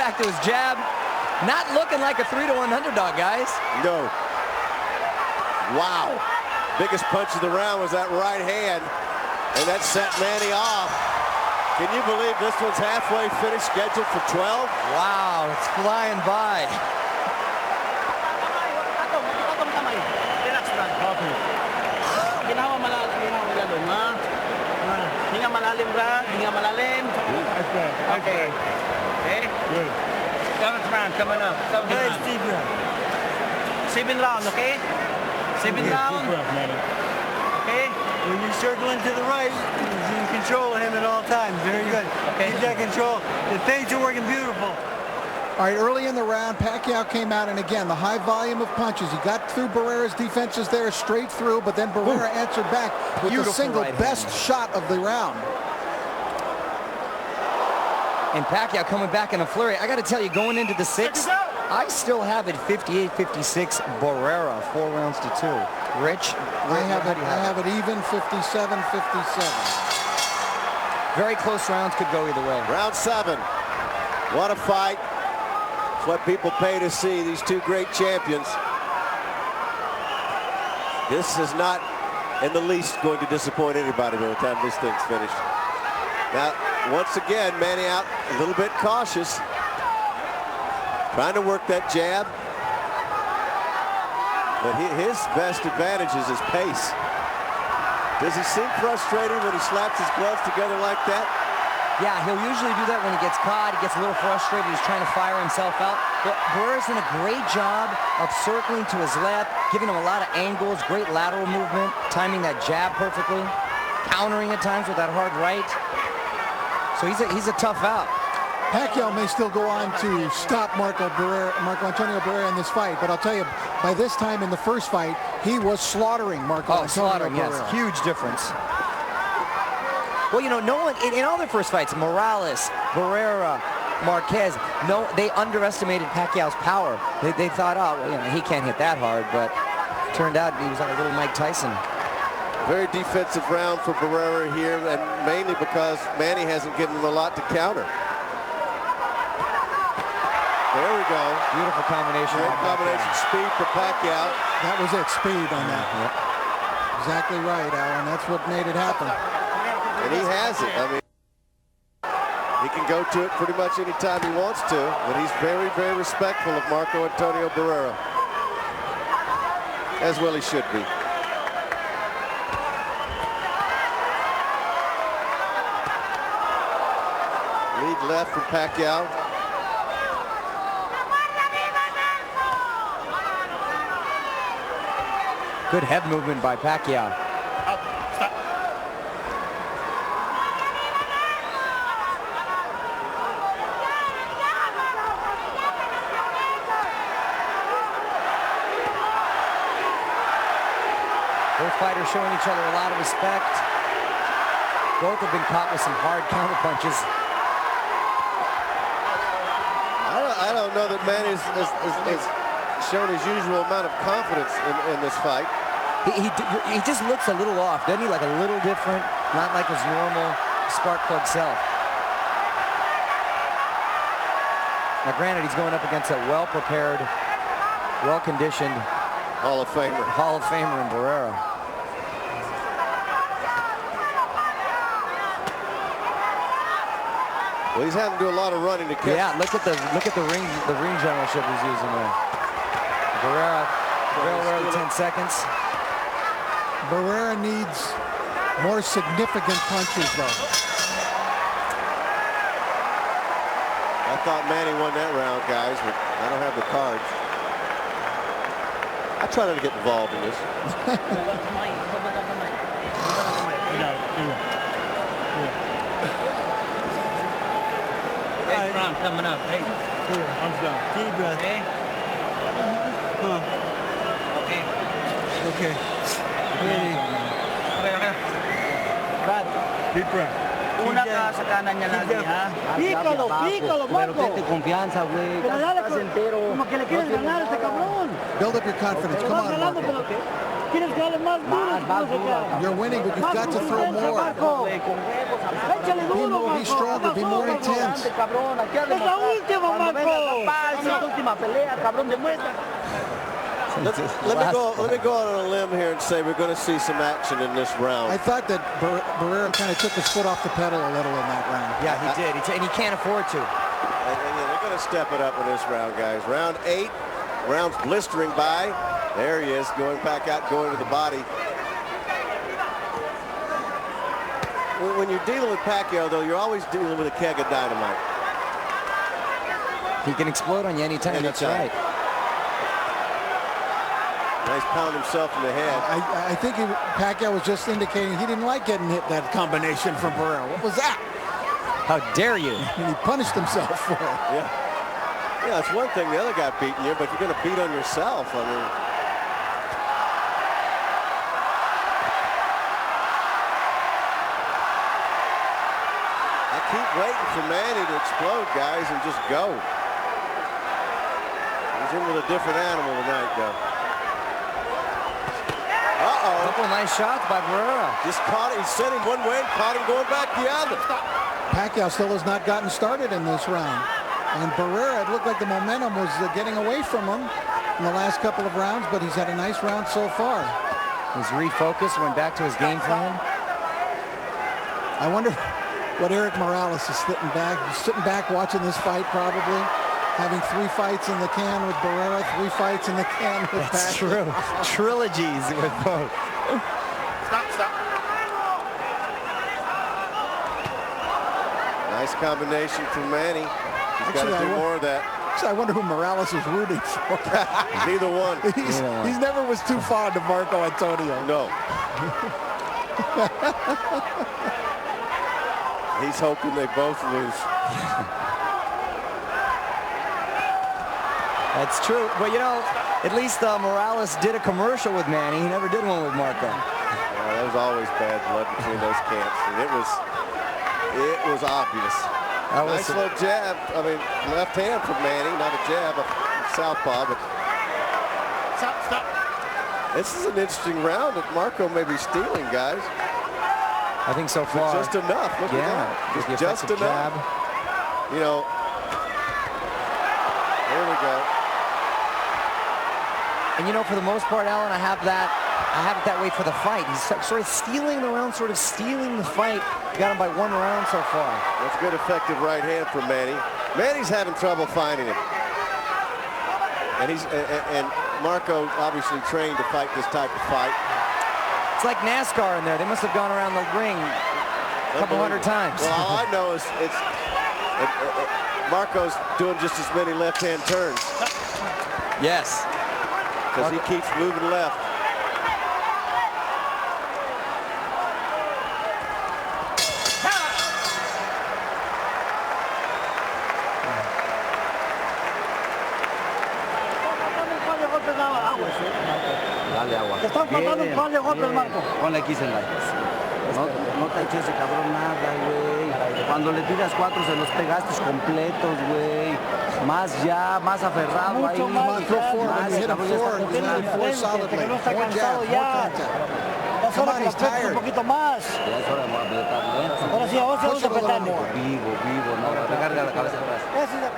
back to his jab. Not looking like a 3-to-1 underdog, guys. No. Wow. Biggest punch of the round was that right hand, and that set Manny off. Can you believe this one's halfway finished, scheduled for 12? Wow, it's flying by. Ginawa malalim, ha? Hinga malalim, Brad. Hinga malalim. Okay. Okay? Good. 7th round coming up. 7 round, okay? 7 round. Okay? When you're circling to the right, you're in control of him at all times. Very good. Okay. Keep that control. The feints are working beautiful. All right, early in the round, Pacquiao came out, and again, the high volume of punches. He got through Barrera's defenses there straight through, but then Barrera answered back with the single best shot of the round. And Pacquiao coming back in a flurry. I got to tell you, going into the 6th, I still have it 58-56 Barrera, 4 rounds to 2. Rich, I have it even 57-57. Very close rounds, could go either way. Round 7. What a fight. It's what people pay to see, these two great champions. This is not in the least going to disappoint anybody by the time this thing's finished. Now, once again, Manny out a little bit cautious. Trying to work that jab. But his best advantage is his pace. Does he seem frustrated when he slaps his gloves together like that? Yeah, he'll usually do that when he gets caught. He gets a little frustrated. He's trying to fire himself out. But Barrera's done a great job of circling to his left, giving him a lot of angles, great lateral movement, timing that jab perfectly, countering at times with that hard right. So he's a tough out. Pacquiao may still go on to stop Marco Antonio Barrera in this fight, but I'll tell you, by this time in the first fight, he was slaughtering Marco Antonio Barrera. Yes, huge difference. Well, you know, no one in all their first fights, Morales, Barrera, Marquez, no, they underestimated Pacquiao's power. They thought, oh, well, you know, he can't hit that hard, but turned out he was like a little Mike Tyson. Very defensive round for Barrera here, and mainly because Manny hasn't given him a lot to counter. There we go. Beautiful combination. Great combination. Speed for Pacquiao. That was it, speed on that. Yep. Exactly right, Alan. That's what made it happen. And he has it. I mean, he can go to it pretty much any time he wants to, but he's very, very respectful of Marco Antonio Barrera. As well he should be. Lead left from Pacquiao. Good head movement by Pacquiao. Stop. Both fighters showing each other a lot of respect. Both have been caught with some hard counter punches. I don't know that Manny has shown his usual amount of confidence in this fight. He just looks a little off, doesn't he? Like a little different, not like his normal spark plug self. Now, granted, he's going up against a well-prepared, well-conditioned Hall of Famer in Barrera. Well, he's having to do a lot of running to catch. Yeah, look at the ring generalship he's using there. Barrera, well, 10 seconds. Barrera needs more significant punches, though. I thought Manny won that round, guys, but I don't have the cards. I try not to get involved in this. Hey, round coming up. Hey, arms down. Deep breath. Okay. Okay. Okay. Ready. Okay. Brad, Deep breath. una ka sa kanan niya lagi, ha? Pícalo, Marco. Confianza, güey. Como que le quieren ganar a este cabrón. Build up your confidence. Come on, Marco. Jalándote. Tienes que darle más duro. You're winning, but you've got to throw more. Échale Be duro, more, be stronger, be more intense. Es la última, Marco. Última pelea, cabrón, demuestra. Let me go out on a limb here and say we're going to see some action in this round. I thought that Barrera kind of took his foot off the pedal a little in that round. Yeah, he did, and he can't afford to. And they're going to step it up in this round, guys. Round 8, round's blistering by. There he is, going back out, going to the body. When you're dealing with Pacquiao, though, you're always dealing with a keg of dynamite. He can explode on you anytime. That's right. Nice pound himself in the head. I think Pacquiao was just indicating he didn't like getting hit that combination from Barrera. What was that? How dare you? And he punished himself for it. Yeah, it's one thing the other guy beating you, but you're going to beat on yourself. I mean, I keep waiting for Manny to explode, guys, and just go. He's in with a different animal tonight, though. A couple nice shots by Barrera. Just caught it. He sent him one way and caught him going back the other. Pacquiao still has not gotten started in this round. And Barrera, it looked like the momentum was getting away from him in the last couple of rounds, but he's had a nice round so far. He's refocused, went back to his game plan. I wonder what Eric Morales is sitting back watching this fight probably. Having 3 fights in the can with Barrera, 3 fights in the can with Pacquiao. That's true. Trilogies with both. Stop. Nice combination from Manny. He's got to do more of that. Actually, I wonder who Morales is rooting for. Neither one. He's never was too fond of Marco Antonio. No. He's hoping they both lose. That's true. Well, you know, at least Morales did a commercial with Manny. He never did one with Marco. There was always bad blood between those camps, and it was obvious. Nice little jab. I mean, left hand from Manny, not a jab, a southpaw. But Stop. this is an interesting round that Marco may be stealing, guys. I think so far. But just enough. Look at that. Just enough. You know. There we go. And you know, for the most part, Alan, I have it that way for the fight. He's sort of stealing the round, sort of stealing the fight. Got him by 1 round so far. That's good, effective right hand from Manny. Manny's having trouble finding him. And Marco obviously trained to fight this type of fight. It's like NASCAR in there. They must have gone around the ring a couple hundred times. Well, all I know is Marco's doing just as many left-hand turns. Yes. Because he keeps moving left. Dale agua. Te están faltando un par de golpes, Marco. Ponle aquí, Zelay. No te eches ese cabrón nada, güey. Cuando le tiras 4 se los pegaste completos, güey. Más ya, más aferrado ahí. Mucho más. Throw forward. When you hit him forward, he's landing 4 solidly. No está 4 cansado jabs, 4 ya. contact. Es hora que lo aprietes un poquito más. Ya es hora de apretarle. Ahora sí, vamos a apretarle. Vivo, no, pegarle a la cabeza atrás. Ese es el...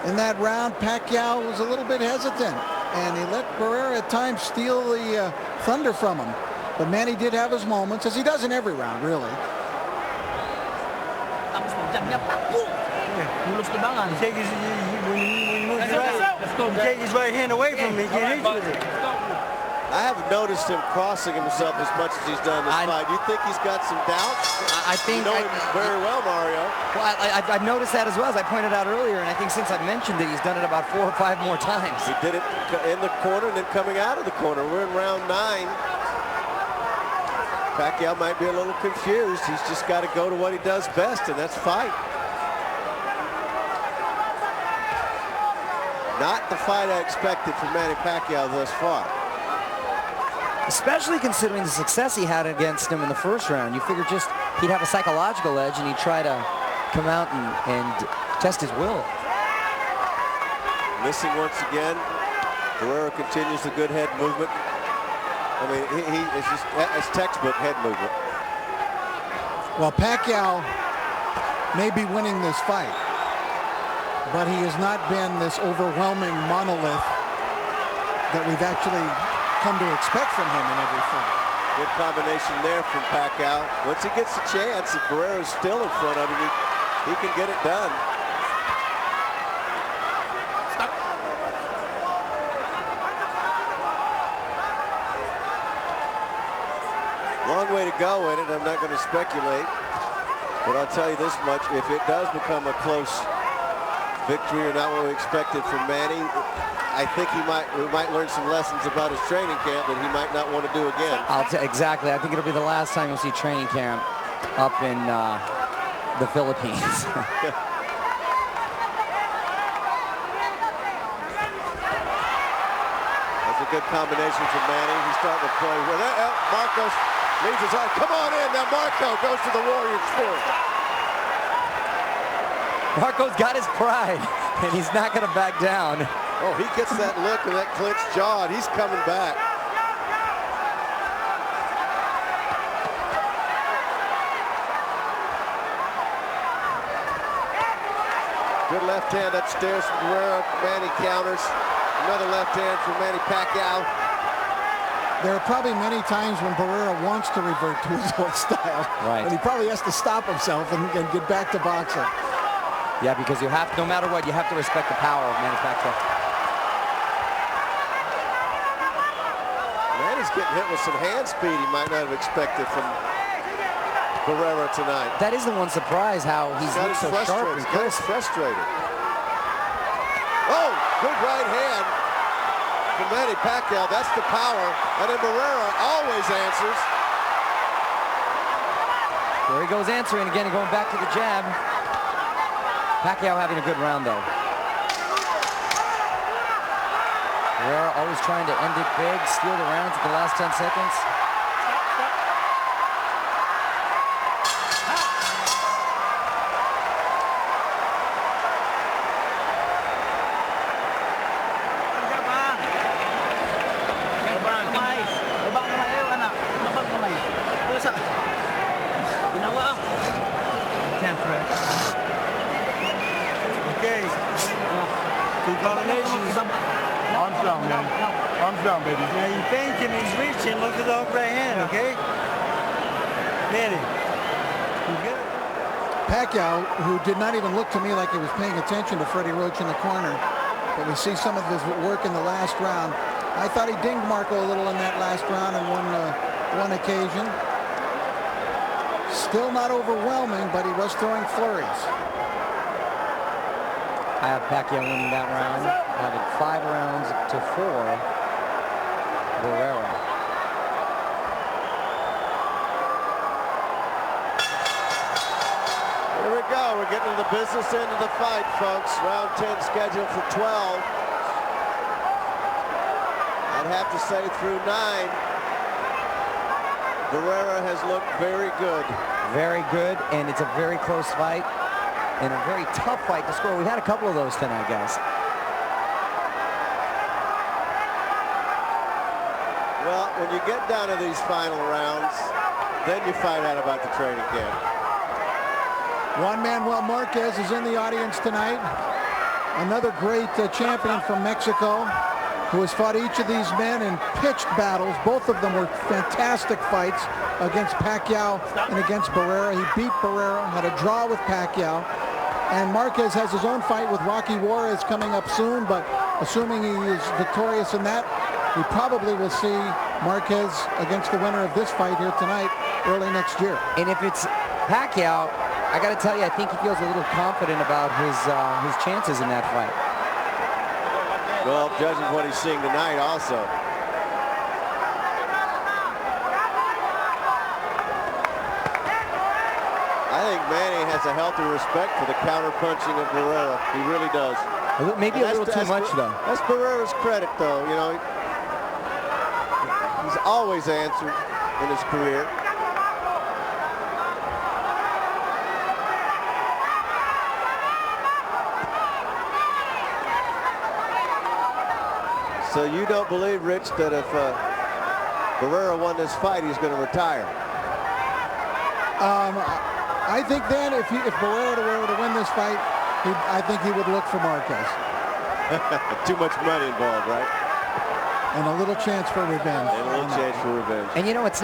In that round, Pacquiao was a little bit hesitant, and he let Barrera at times steal the thunder from him. But Manny did have his moments, as he does in every round, really. Take his right hand away from me. Get hit with it. I haven't noticed him crossing himself as much as he's done this fight. You think he's got some doubts? I think you know him very well, Mario. Well, I've noticed that as well, as I pointed out earlier, and I think since I mentioned it, he's done it about 4 or 5 more times. He did it in the corner and then coming out of the corner. We're in round 9. Pacquiao might be a little confused. He's just got to go to what he does best, and that's fight. Not the fight I expected from Manny Pacquiao thus far. Especially considering the success he had against him in the first round. You figure just he'd have a psychological edge and he'd try to come out and test his will. Missing once again. Barrera continues the good head movement. I mean, it's just it's textbook head movement. Well, Pacquiao may be winning this fight, but he has not been this overwhelming monolith that we've actually come to expect from him in every fight. Good combination there from Pacquiao. Once he gets the chance, if Barrera's still in front of him, he can get it done. Long way to go in it. I'm not going to speculate, but I'll tell you this much: if it does become a close victory or not what we expected from Manny, I think we might learn some lessons about his training camp that he might not want to do again. Exactly. I think it'll be the last time you'll see training camp up in the Philippines. That's a good combination from Manny. He's starting to play with it. Marcos leads his arm. Come on in. Now Marco goes to the Warriors Spirit. Marco's got his pride, and he's not going to back down. Oh, he gets that look and that clenched jaw, and he's coming back. Good left hand upstairs from Barrera. Manny counters. Another left hand from Manny Pacquiao. There are probably many times when Barrera wants to revert to his old style. Right. And he probably has to stop himself and get back to boxing. Yeah, because you have to, no matter what, you have to respect the power of Manny Pacquiao. Manny's getting hit with some hand speed he might not have expected from Barrera tonight. That is the one surprise, how he's looked so sharp and crisp. Frustrated. Oh, good right hand from Manny Pacquiao. That's the power. And then Barrera always answers. There he goes answering again and going back to the jab. Pacquiao having a good round, though. Barrera always trying to end it big, steal the rounds at the last 10 seconds. Okay. Two combinations. Arms down, man. Arms down, baby. Now you think him, he's reaching. Look at the right hand, okay? Manny. You get it? Pacquiao, who did not even look to me like he was paying attention to Freddie Roach in the corner, but we see some of his work in the last round. I thought he dinged Marco a little in that last round on one occasion. Still not overwhelming, but he was throwing flurries. I have Pacquiao winning that round. I have it 5 rounds to 4. Barrera. Here we go. We're getting to the business end of the fight, folks. Round 10 scheduled for 12. I'd have to say through 9, Barrera has looked very good. Very good, and it's a very close fight. And a very tough fight to score. We had a couple of those tonight, guys. Well, when you get down to these final rounds, then you find out about the training camp. Juan Manuel Marquez is in the audience tonight. Another great champion from Mexico who has fought each of these men in pitched battles. Both of them were fantastic fights against Pacquiao and against Barrera. He beat Barrera, had a draw with Pacquiao. And Marquez has his own fight with Rocky Juarez coming up soon, but assuming he is victorious in that, we probably will see Marquez against the winner of this fight here tonight, early next year. And if it's Pacquiao, I got to tell you, I think he feels a little confident about his chances in that fight. Well, judging what he's seeing tonight also. I think Manny has a healthy respect for the counter-punching of Barrera. He really does. Maybe a little too much, though. That's Barrera's credit, though. You know, he's always answered in his career. So you don't believe, Rich, that if Barrera won this fight, he's going to retire. I think then if Barrera were to win this fight, I think he would look for Marquez. Too much money involved, right? And a little chance for revenge. And a little chance for revenge. And you know, it's